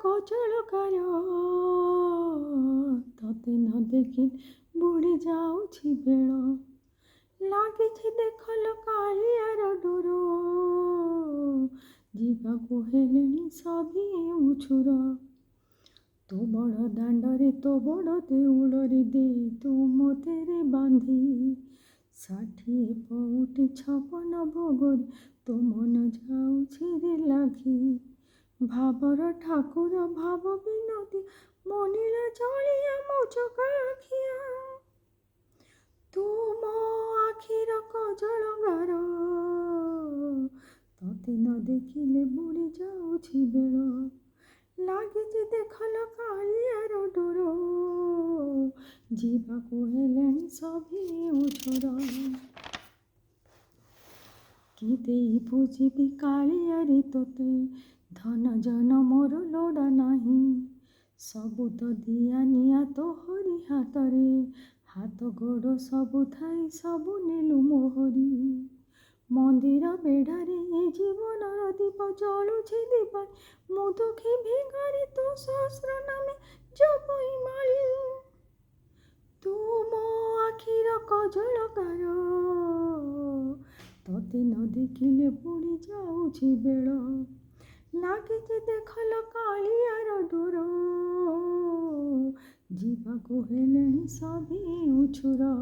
କଜଳକାର ତତେ ନ ଦେଖିଲେ ବୁଡ଼ି ଯାଉଛି ବେଳ। ଲାଗିଛି ଦେଖଲ କାଳିଆର ଡୋର ଯିବାକୁ ହେଲେଣି ସଭିଏ ଉଛୁର। ତୋ ବଡ଼ ଦାଣ୍ଡରେ ତୋ ବଡ଼ ଦେଉଳରେ ଦେ ତୁ ମୋତେରେ ବାନ୍ଧି 60 ପଉଟି 56 ଭୋଗରେ ତୋ ମନ ଯାଉଛି ରେ ଲାଗି। ଭାବର ଠାକୁର ଭାବ ବିନୋଦୀ ମୋ ନୀଳ ଜଳିଆ ମୋ ଚକା ଆଖିଆ। ତୁ ମୋ ଆଖିର କଜଳ ଗାର ତତେ ନ ଦେଖିଲେ ବୁଡ଼ି ଯାଉଛି ବେଳ। ଲାଗିଛି ଦେଖଲ କାଳିଆର ଡୋର ଯିବାକୁ ହେଲେଣି ସଭିଏ ଉଛୁର। କି ଦେଇ ପୂଜିବି କାଳିଆରେ ତୋତେ ଧନ ଜନ ମୋର ଲୋଡ଼ା ନାହିଁ। ସବୁ ତ ଦିଆ ନିଆ ତୋହରି ହାତରେ ହାତ ଗୋଡ଼ ସବୁ ଥାଇ ସବୁ ନେଲୁ ମୋହରି। ମନ୍ଦିର ବେଢ଼ାରେ ଏ ଜୀବନର ଦୀପ ଜଳୁଛି ଦୀପାଳି ମୁଁ ଦୁଃଖୀ ଭିକାରୀ ତୋ ସହସ୍ର ନାମେ ଜପଇ ମାଳି। ତୁ ମୋ ଆଖିର କଜଳ ଗାର ତତେ ନ ଦେଖିଲେ ବୁଡ଼ି ଯାଉଛି ବେଳ। ଲାଗିଛି ଦେଖଲ କାଳିଆର ଡୋର ଯିବାକୁ ହେଲେଣି ସଭିଏ ଉଛୁର।